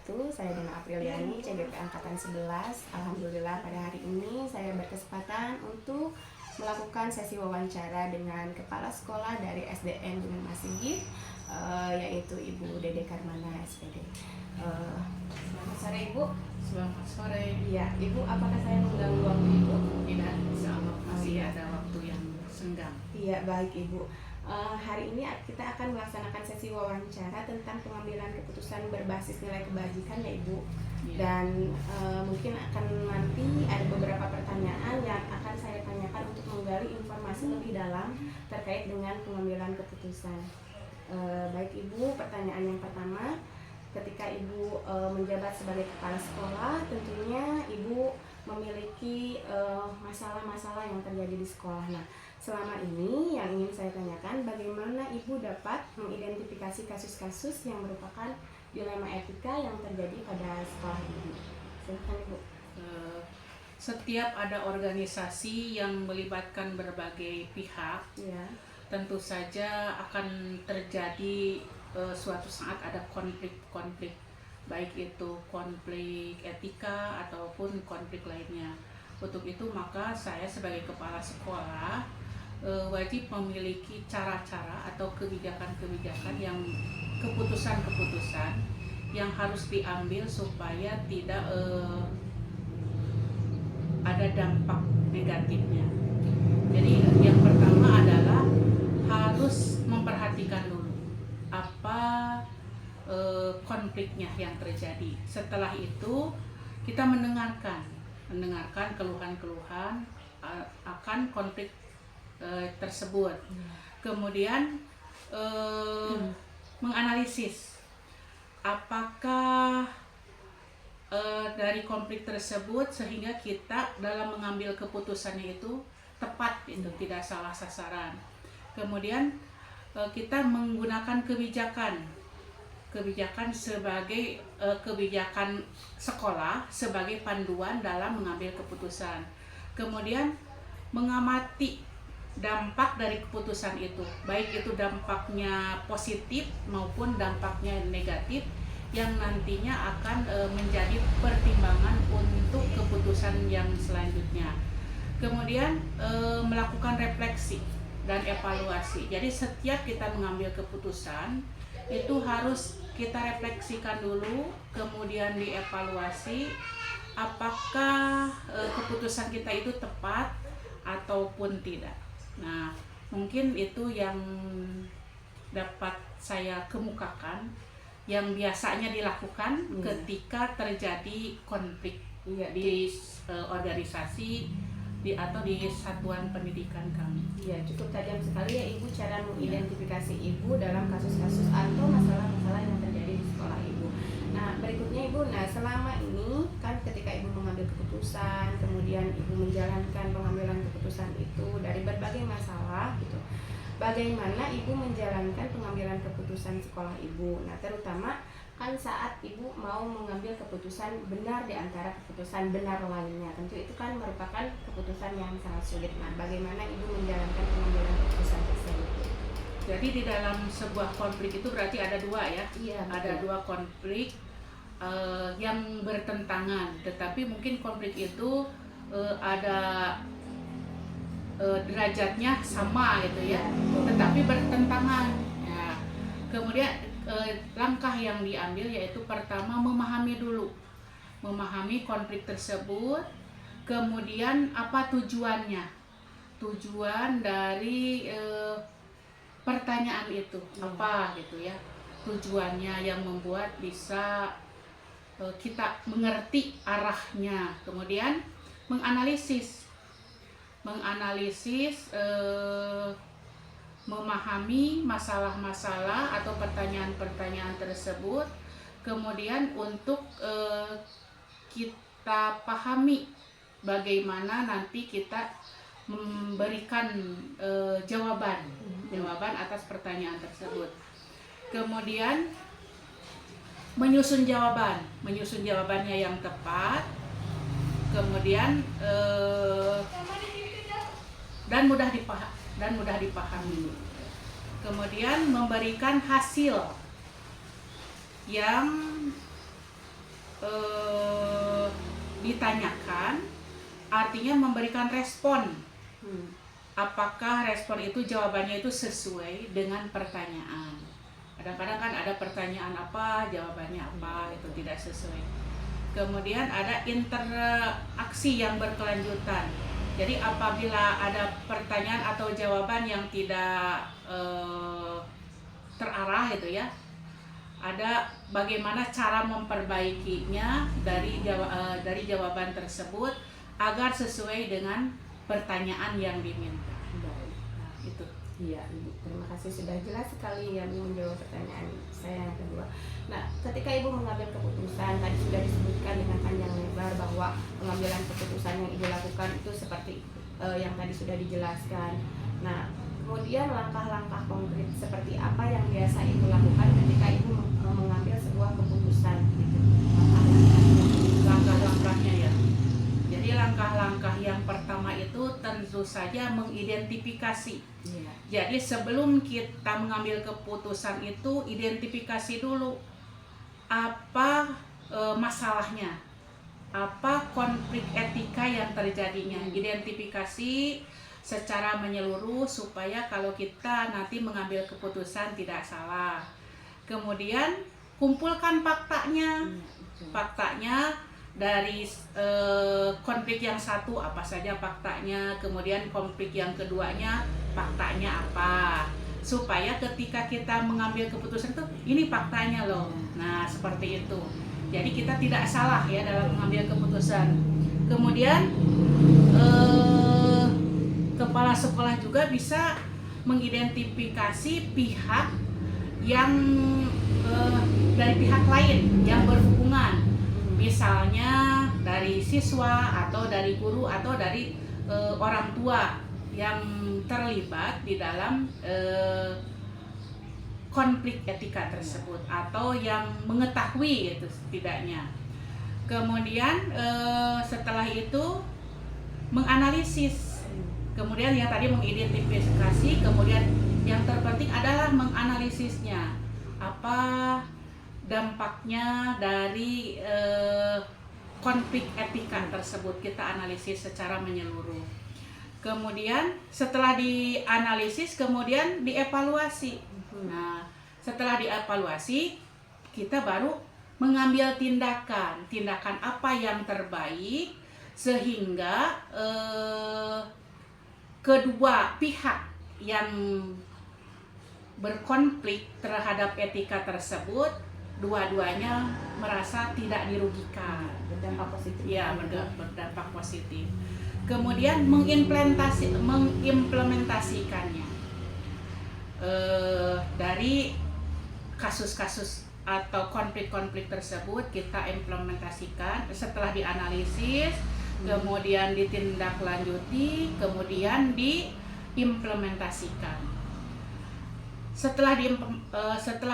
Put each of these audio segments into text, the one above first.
wabarakatuh. Saya Dina Apriliani, CGP Angkatan 11. Alhamdulillah pada hari ini saya berkesempatan untuk melakukan sesi wawancara dengan Kepala Sekolah dari SDN Gunung Masinggih, yaitu Ibu Dede Karmana SPD. Selamat sore Ibu. Selamat sore. Iya, Ibu, apakah saya mengganggu waktu Ibu? Tidak, insya Allah masih ada waktu yang senggang. Iya, baik Ibu. Hari ini kita akan melaksanakan sesi wawancara tentang pengambilan keputusan berbasis nilai kebajikan ya Ibu. Ya. Dan mungkin akan nanti ada beberapa pertanyaan yang akan saya tanyakan untuk menggali informasi lebih dalam terkait dengan pengambilan keputusan. Baik Ibu, pertanyaan yang pertama, ketika Ibu menjabat sebagai kepala sekolah, tentunya Ibu memiliki masalah-masalah yang terjadi di sekolah. Nah, selama ini yang ingin saya tanyakan, bagaimana Ibu dapat mengidentifikasi kasus-kasus yang merupakan dilema etika yang terjadi pada sekolah Ibu? Silakan Ibu. Setiap ada organisasi yang melibatkan berbagai pihak, Ya. tentu saja akan terjadi suatu saat ada konflik-konflik, baik itu konflik etika ataupun konflik lainnya. Untuk itu maka saya sebagai kepala sekolah wajib memiliki cara-cara atau kebijakan-kebijakan yang keputusan-keputusan yang harus diambil supaya tidak ada dampak negatifnya. Jadi yang pertama adalah harus memperhatikan dulu apa konfliknya yang terjadi. Setelah itu kita mendengarkan keluhan-keluhan akan konflik tersebut. Kemudian menganalisis apakah dari konflik tersebut sehingga kita dalam mengambil keputusannya itu tepat, itu tidak salah sasaran. Kemudian kita menggunakan kebijakan sebagai kebijakan sekolah sebagai panduan dalam mengambil keputusan. Kemudian mengamati dampak dari keputusan itu, baik itu dampaknya positif maupun dampaknya negatif yang nantinya akan menjadi pertimbangan untuk keputusan yang selanjutnya. Kemudian melakukan refleksi dan evaluasi. Jadi setiap kita mengambil keputusan itu harus kita refleksikan dulu, kemudian dievaluasi apakah keputusan kita itu tepat ataupun tidak. Nah, mungkin itu yang dapat saya kemukakan yang biasanya dilakukan ketika terjadi konflik di organisasi atau di satuan pendidikan kami. Iya, cukup tajam sekali ya Ibu cara mengidentifikasi Ibu dalam kasus-kasus atau masalah-masalah yang terjadi di sekolah Ibu. Nah, berikutnya Ibu, selama ini kan ketika Ibu mengambil keputusan, kemudian Ibu menjalankan pengambilan keputusan itu dari berbagai masalah gitu. Bagaimana Ibu menjalankan pengambilan keputusan sekolah Ibu? Nah, terutama kan saat Ibu mau mengambil keputusan benar di antara keputusan benar lainnya. Tentu itu kan merupakan keputusan yang sangat sulit. Nah, bagaimana Ibu menjalankan pengambilan keputusan tersebut? Jadi di dalam sebuah konflik itu berarti ada dua ya? Iya, ada dua konflik yang bertentangan, tetapi mungkin konflik itu ada derajatnya sama gitu ya, tetapi bertentangan. Ya. Kemudian langkah yang diambil yaitu pertama memahami memahami konflik tersebut, kemudian apa tujuannya, tujuan dari pertanyaan itu apa gitu ya, tujuannya yang membuat bisa kita mengerti arahnya. Kemudian menganalisis memahami masalah-masalah atau pertanyaan-pertanyaan tersebut, kemudian untuk kita pahami bagaimana nanti kita memberikan jawaban atas pertanyaan tersebut. Kemudian menyusun jawabannya yang tepat, kemudian dan mudah dipahami. Kemudian memberikan hasil yang ditanyakan, artinya memberikan respon. Hmm. Apakah respon itu jawabannya itu sesuai dengan pertanyaan. Kadang-kadang kan ada pertanyaan apa, jawabannya apa, itu tidak sesuai. Kemudian ada interaksi yang berkelanjutan. Jadi apabila ada pertanyaan atau jawaban yang tidak terarah itu ya, ada bagaimana cara memperbaikinya dari jawaban tersebut agar sesuai dengan pertanyaan yang diminta. Baik. Nah, itu. Iya, Ibu. Terima kasih sudah jelas sekali ya Bu menjawab pertanyaan saya yang kedua. Nah, ketika Ibu mengambil keputusan, tadi sudah disebutkan dengan panjang lebar bahwa pengambilan keputusan yang Ibu lakukan itu seperti yang tadi sudah dijelaskan. Nah, kemudian langkah-langkah konkret seperti apa yang biasa Ibu lakukan ketika Ibu mengambil sebuah keputusan gitu. Langkah-langkahnya ya. Jadi langkah-langkah yang pertama itu tentu saja mengidentifikasi. Iya. Jadi sebelum kita mengambil keputusan itu identifikasi dulu apa masalahnya, apa konflik etika yang terjadinya. Identifikasi secara menyeluruh supaya kalau kita nanti mengambil keputusan tidak salah. Kemudian kumpulkan faktanya. Faktanya dari konflik yang satu apa saja faktanya, kemudian konflik yang keduanya faktanya apa, supaya ketika kita mengambil keputusan itu ini faktanya loh. Nah seperti itu, jadi kita tidak salah ya dalam mengambil keputusan. Kemudian kepala sekolah juga bisa mengidentifikasi pihak yang dari pihak lain yang berhubungan, misalnya dari siswa atau dari guru atau dari orang tua yang terlibat di dalam konflik etika tersebut atau yang mengetahui itu setidaknya. Kemudian setelah itu menganalisis, kemudian yang tadi mengidentifikasi, kemudian yang terpenting adalah menganalisisnya, apa dampaknya dari konflik etika tersebut, kita analisis secara menyeluruh. Kemudian setelah dianalisis kemudian dievaluasi. Nah setelah dievaluasi kita baru mengambil tindakan apa yang terbaik sehingga kedua pihak yang berkonflik terhadap etika tersebut dua-duanya merasa tidak dirugikan, Berdampak positif. ya berdampak positif. Kemudian mengimplementasikannya dari kasus-kasus atau konflik-konflik tersebut kita implementasikan setelah dianalisis, kemudian ditindaklanjuti, kemudian diimplementasikan. Setelah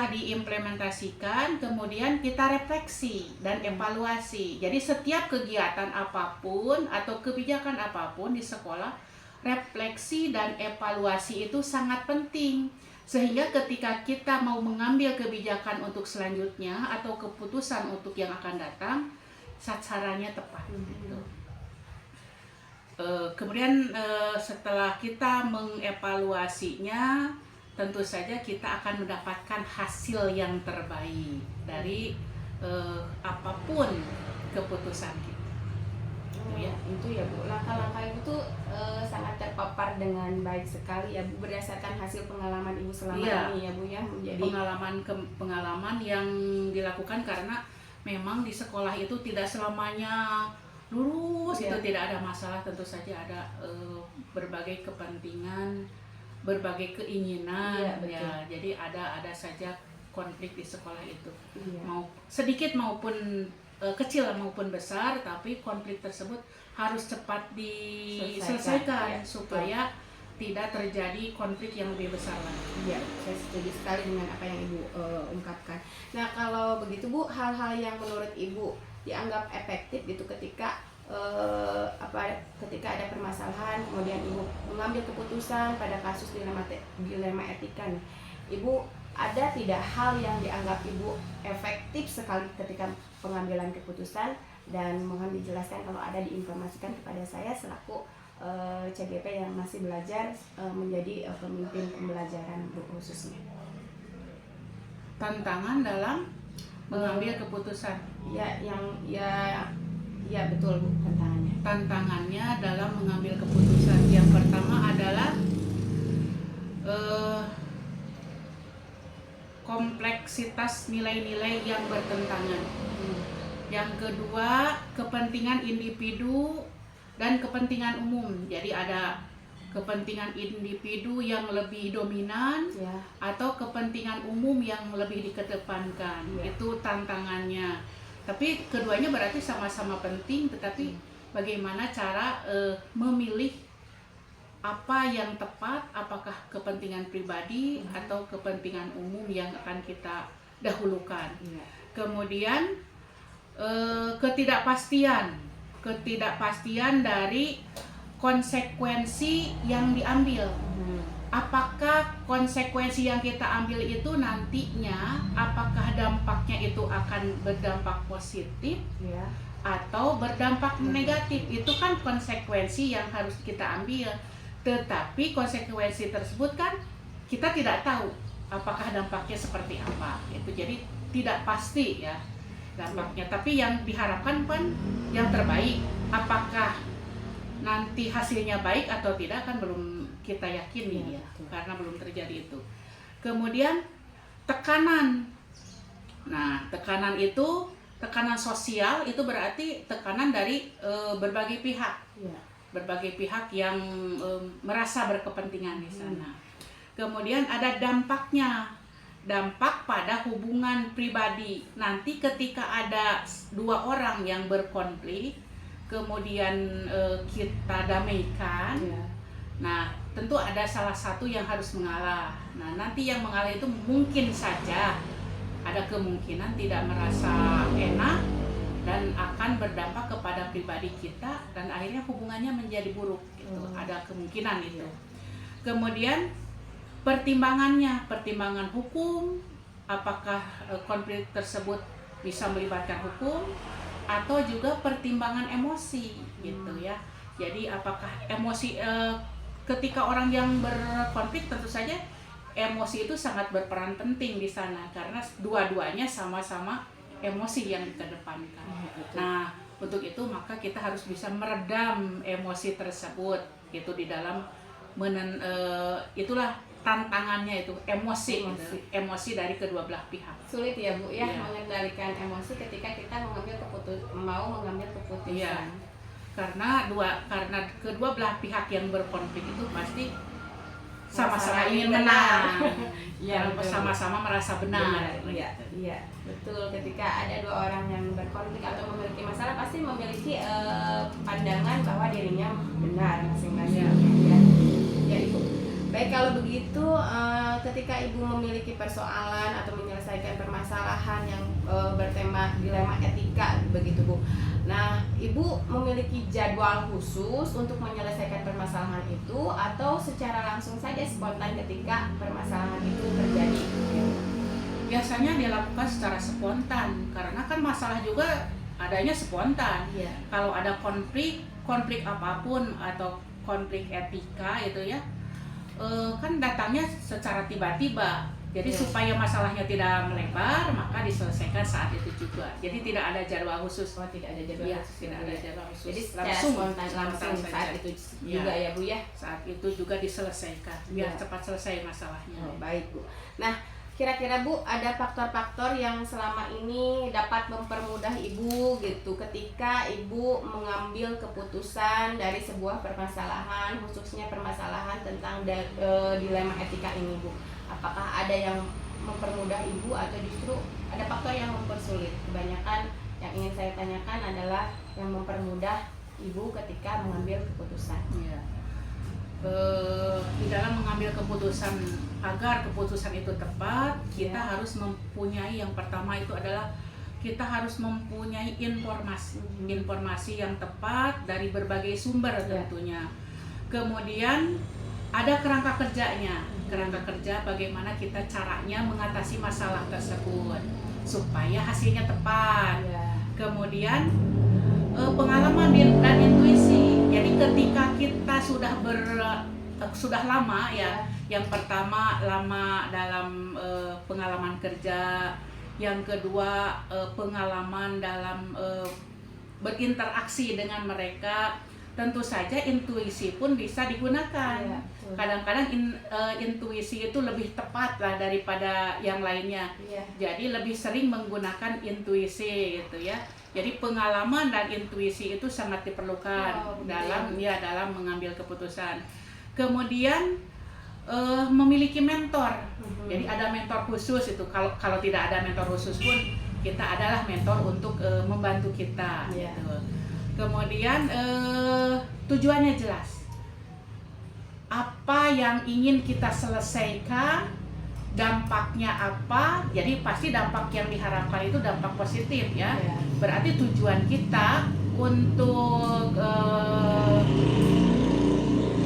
diimplementasikan, kemudian kita refleksi dan evaluasi. Jadi setiap kegiatan apapun atau kebijakan apapun di sekolah, refleksi dan evaluasi itu sangat penting. Sehingga ketika kita mau mengambil kebijakan untuk selanjutnya atau keputusan untuk yang akan datang, sasarannya tepat. Gitu. Kemudian setelah kita mengevaluasinya, tentu saja kita akan mendapatkan hasil yang terbaik dari apapun keputusan kita. Itu ya Bu, langkah-langkah itu tuh sangat terpapar dengan baik sekali ya Bu, berdasarkan hasil pengalaman Ibu selama ini ya Bu ya, menjadi pengalaman yang dilakukan karena memang di sekolah itu tidak selamanya lurus, itu tidak ada masalah, tentu saja ada berbagai kepentingan, berbagai keinginan, ya jadi ada saja konflik di sekolah itu, mau sedikit maupun kecil maupun besar, tapi konflik tersebut harus cepat diselesaikan supaya tidak terjadi konflik yang lebih besar lagi. Iya, saya setuju sekali dengan apa yang Ibu ungkapkan. Nah kalau begitu Bu, hal-hal yang menurut Ibu dianggap efektif gitu ketika ketika ada permasalahan, kemudian Ibu mengambil keputusan pada kasus dilema etika nih, Ibu ada tidak hal yang dianggap Ibu efektif sekali ketika pengambilan keputusan, dan mohon dijelaskan kalau ada diinformasikan kepada saya selaku CGP yang masih belajar menjadi pemimpin pembelajaran Bu khususnya. Tantangan dalam mengambil keputusan. Ya betul Bu, tantangannya. Tantangannya dalam mengambil keputusan yang pertama adalah kompleksitas nilai-nilai yang bertentangan. Yang kedua, kepentingan individu dan kepentingan umum. Jadi ada kepentingan individu yang lebih dominan atau kepentingan umum yang lebih dikedepankan. Itu tantangannya. Tapi keduanya berarti sama-sama penting, tetapi bagaimana cara memilih apa yang tepat, apakah kepentingan pribadi atau kepentingan umum yang akan kita dahulukan. Kemudian ketidakpastian dari konsekuensi yang diambil. Apakah konsekuensi yang kita ambil itu nantinya, apakah dampaknya itu akan berdampak positif atau berdampak negatif. Itu kan konsekuensi yang harus kita ambil. Tetapi konsekuensi tersebut kan kita tidak tahu apakah dampaknya seperti apa. Itu jadi tidak pasti ya dampaknya. Tapi yang diharapkan kan yang terbaik. Apakah nanti hasilnya baik atau tidak kan belum kita yakini ya, karena belum terjadi itu. Kemudian tekanan. Nah, tekanan sosial itu berarti tekanan dari berbagai pihak. Berbagai pihak yang merasa berkepentingan di sana. Kemudian ada dampaknya. Dampak pada hubungan pribadi. Nanti ketika ada dua orang yang berkonflik, kemudian kita damaikan, nah tentu ada salah satu yang harus mengalah. Nah nanti yang mengalah itu mungkin saja ada kemungkinan tidak merasa enak dan akan berdampak kepada pribadi kita dan akhirnya hubungannya menjadi buruk gitu. Ada kemungkinan itu. Kemudian pertimbangan hukum, apakah konflik tersebut bisa melibatkan hukum atau juga pertimbangan emosi gitu ya. Jadi apakah emosi ketika orang yang berkonflik, tentu saja emosi itu sangat berperan penting di sana karena dua-duanya sama-sama emosi yang dikedepankan. Nah, untuk itu maka kita harus bisa meredam emosi tersebut gitu di dalam itulah tantangannya itu emosi dari kedua belah pihak. Sulit ya Bu ya mengendalikan emosi ketika kita mau mengambil keputusan. Karena kedua belah pihak yang berkonflik itu pasti sama-sama ingin menang. Sama-sama merasa benar. Iya, betul. Ketika ada dua orang yang berkonflik atau memiliki masalah pasti memiliki pandangan bahwa dirinya benar masing-masing. Ya Ibu. Baik, kalau begitu ketika Ibu memiliki persoalan atau menyelesaikan permasalahan yang bertema dilema etika begitu Bu. Nah, Ibu memiliki jadwal khusus untuk menyelesaikan permasalahan itu atau secara langsung saja spontan ketika permasalahan itu terjadi? Biasanya dilakukan secara spontan karena kan masalah juga adanya spontan. Kalau ada konflik apapun atau konflik etika itu ya kan datangnya secara tiba-tiba. Jadi supaya masalahnya tidak melebar, maka diselesaikan saat itu juga. Jadi tidak ada jadwal khusus. Tidak ada jadwal khusus. Tidak ada jadwal khusus. Jadi langsung saat itu juga ya Bu ya. Saat itu juga diselesaikan biar cepat selesai masalahnya. Baik Bu. Nah, kira-kira Bu ada faktor-faktor yang selama ini dapat mempermudah Ibu gitu ketika Ibu mengambil keputusan dari sebuah permasalahan, khususnya permasalahan tentang dilema etika ini Bu. Apakah ada yang mempermudah Ibu atau justru ada faktor yang mempersulit? Kebanyakan yang ingin saya tanyakan adalah yang mempermudah Ibu ketika mengambil keputusan. Di dalam mengambil keputusan, agar keputusan itu tepat, kita harus mempunyai, yang pertama itu adalah kita harus mempunyai informasi yang tepat dari berbagai sumber tentunya. Kemudian ada kerangka kerjanya, kerangka kerja bagaimana kita caranya mengatasi masalah tersebut supaya hasilnya tepat. Ya. Kemudian pengalaman dan intuisi. Jadi ketika kita sudah lama ya, yang pertama lama dalam pengalaman kerja, yang kedua pengalaman dalam berinteraksi dengan mereka, tentu saja intuisi pun bisa digunakan. Ya, kadang-kadang intuisi itu lebih tepat lah daripada yang lainnya. ya. Jadi lebih sering menggunakan intuisi gitu ya. Jadi pengalaman dan intuisi itu sangat diperlukan dalam mengambil keputusan. Kemudian memiliki mentor. Jadi ada mentor khusus itu. Kalau tidak ada mentor khusus pun kita adalah mentor untuk membantu kita. Ya. Gitu. Kemudian tujuannya jelas. Apa yang ingin kita selesaikan, dampaknya apa? Jadi pasti dampak yang diharapkan itu dampak positif ya. Berarti tujuan kita untuk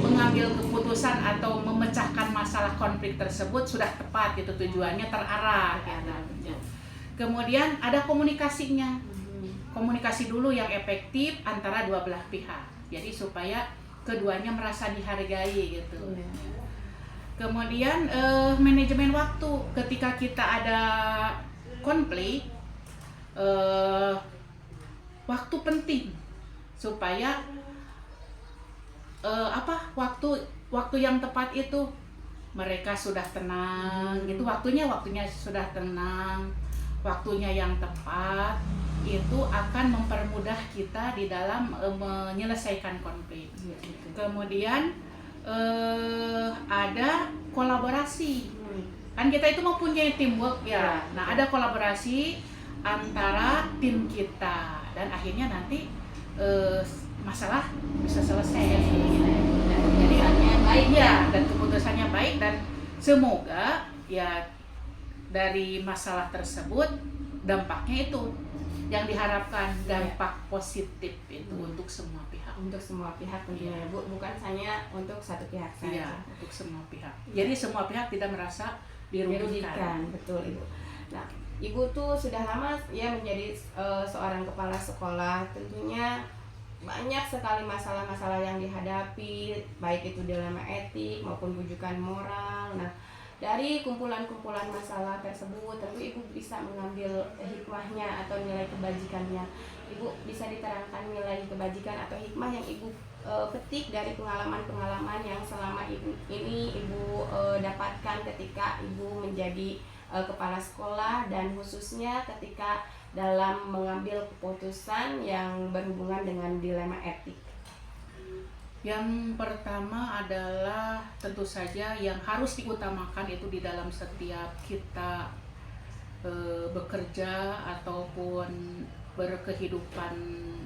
mengambil keputusan atau memecahkan masalah konflik tersebut sudah tepat gitu, tujuannya terarah gitu. Kemudian ada komunikasinya. Komunikasi dulu yang efektif antara dua belah pihak. Jadi supaya keduanya merasa dihargai gitu. Kemudian manajemen waktu. Ketika kita ada konflik, waktu penting supaya waktu yang tepat itu mereka sudah tenang gitu, waktunya sudah tenang, waktunya yang tepat itu akan mempermudah kita di dalam menyelesaikan konflik. Kemudian ada kolaborasi. Kan kita itu mempunyai teamwork ya. Nah, ada kolaborasi antara tim kita dan akhirnya nanti masalah bisa selesai. Jadi baik ya, dan keputusannya baik, dan semoga ya dari masalah tersebut dampaknya itu yang diharapkan, dampak positif itu untuk semua pihak. Untuk semua pihak tentunya Bu, bukan hanya untuk satu pihak saja. Iya, untuk semua pihak. Jadi semua pihak tidak merasa dirugikan. Betul Ibu. Nah, Ibu tuh sudah lama ya menjadi seorang kepala sekolah. Tentunya banyak sekali masalah-masalah yang dihadapi, baik itu dilema etik maupun rujukan moral. Nah, dari kumpulan-kumpulan masalah tersebut tentu Ibu bisa mengambil hikmahnya atau nilai kebajikannya. Ibu bisa diterangkan nilai kebajikan atau hikmah yang Ibu petik dari pengalaman-pengalaman yang selama ini Ibu dapatkan ketika Ibu menjadi kepala sekolah, dan khususnya ketika dalam mengambil keputusan yang berhubungan dengan dilema etik. Yang pertama adalah tentu saja yang harus diutamakan itu di dalam setiap kita bekerja ataupun berkehidupan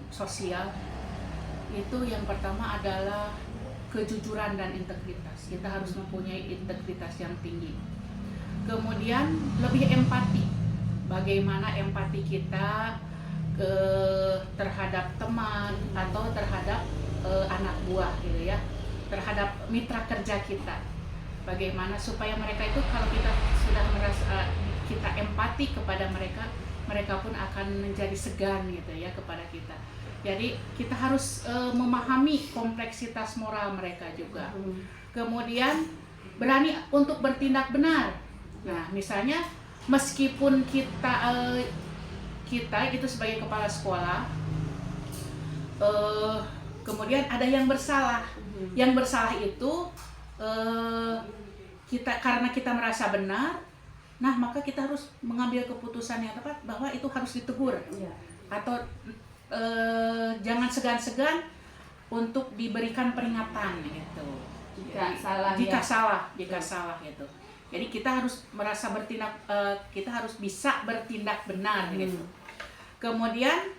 sosial, itu yang pertama adalah kejujuran dan integritas. Kita harus mempunyai integritas yang tinggi. Kemudian lebih empati. Bagaimana empati kita terhadap teman atau terhadap anak buah gitu ya, terhadap mitra kerja kita. Bagaimana supaya mereka itu, kalau kita sudah merasa kita empati kepada mereka, mereka pun akan menjadi segan gitu ya kepada kita. Jadi kita harus memahami kompleksitas moral mereka juga. Kemudian berani untuk bertindak benar. Nah, misalnya meskipun kita itu sebagai kepala sekolah, kemudian ada yang bersalah. Yang bersalah itu karena kita merasa benar, nah maka kita harus mengambil keputusan yang tepat bahwa itu harus ditegur, atau jangan segan-segan untuk diberikan peringatan gitu. Jika salah gitu. Jadi kita harus merasa bertindak, kita harus bisa bertindak benar gitu. Kemudian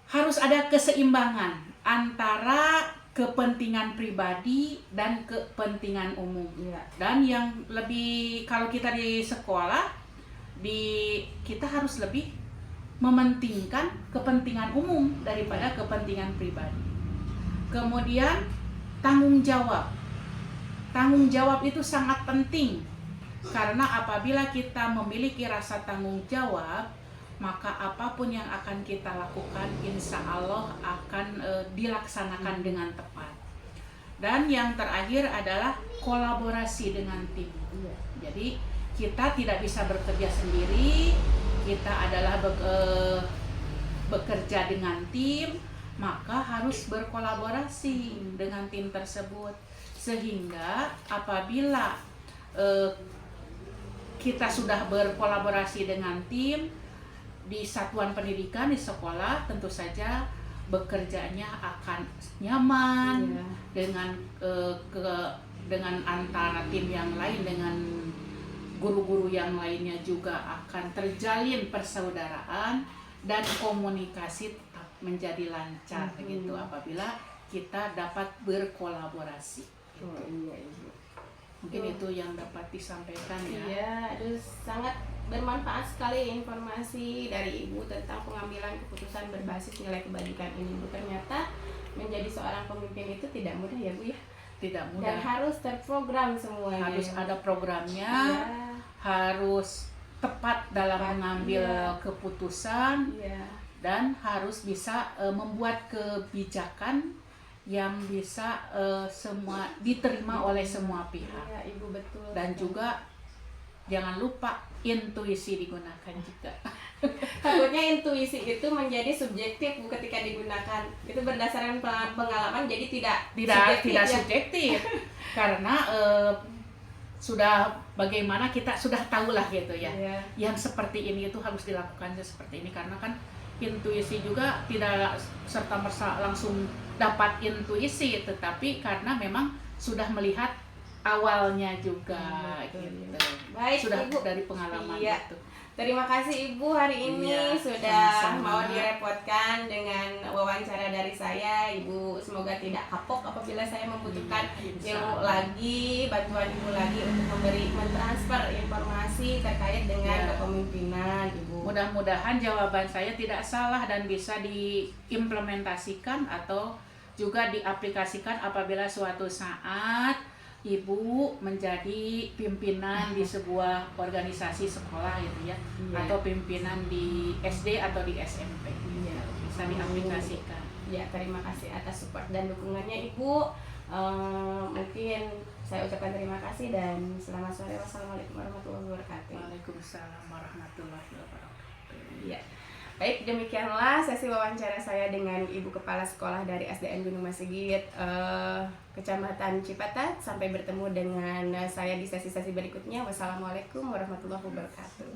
harus ada keseimbangan antara kepentingan pribadi dan kepentingan umum. Dan yang lebih, kalau kita di sekolah, kita harus lebih mementingkan kepentingan umum daripada kepentingan pribadi. Kemudian tanggung jawab. Tanggung jawab itu sangat penting, karena apabila kita memiliki rasa tanggung jawab, maka apapun yang akan kita lakukan insya Allah akan dilaksanakan dengan tepat. Dan yang terakhir adalah kolaborasi dengan tim. Jadi kita tidak bisa bekerja sendiri, kita adalah bekerja dengan tim, maka harus berkolaborasi dengan tim tersebut. Sehingga apabila kita sudah berkolaborasi dengan tim di satuan pendidikan, di sekolah, tentu saja bekerjanya akan nyaman dengan dengan antara tim yang lain, dengan guru-guru yang lainnya juga akan terjalin persaudaraan dan komunikasi tetap menjadi lancar gitu apabila kita dapat berkolaborasi. Mungkin itu yang dapat disampaikan ya. Iya, aduh sangat bermanfaat sekali informasi dari Ibu tentang pengambilan keputusan berbasis nilai kebajikan ini. Bu, ternyata menjadi seorang pemimpin itu tidak mudah ya Bu ya. Tidak mudah. Dan harus terprogram semuanya. Harus ada programnya, harus tepat dalam mengambil keputusan, dan harus bisa membuat kebijakan yang bisa semua diterima oleh semua pihak. Iya, Ibu betul. Dan juga jangan lupa intuisi digunakan juga. Takutnya intuisi itu menjadi subjektif Bu ketika digunakan. Itu berdasarkan pengalaman jadi tidak subjektif. Karena sudah bagaimana kita sudah tahulah gitu ya. Yang seperti ini itu harus dilakukan seperti ini, karena kan intuisi juga tidak serta-merta langsung dapat intuisi, tetapi karena memang sudah melihat awalnya juga gitu. Baik, sudah Ibu. Dari pengalaman itu. Terima kasih Ibu hari ini sudah mau direpotkan dengan wawancara dari saya. Ibu semoga tidak kapok apabila saya membutuhkan ilmu lagi, bantuan Ibu lagi untuk mentransfer informasi terkait dengan kepemimpinan Ibu. Mudah-mudahan jawaban saya tidak salah dan bisa diimplementasikan atau juga diaplikasikan apabila suatu saat Ibu menjadi pimpinan di sebuah organisasi sekolah gitu ya, atau pimpinan di SD atau di SMP. Bisa diaplikasikan. Ya, terima kasih atas support dan dukungannya Ibu. Mungkin saya ucapkan terima kasih dan selamat sore. Wassalamualaikum warahmatullahi wabarakatuh. Waalaikumsalam warahmatullahi wabarakatuh. Ya. Baik, demikianlah sesi wawancara saya dengan Ibu Kepala Sekolah dari SDN Gunung Masigit, Kecamatan Cipatat. Sampai bertemu dengan saya di sesi-sesi berikutnya. Wassalamualaikum warahmatullahi wabarakatuh.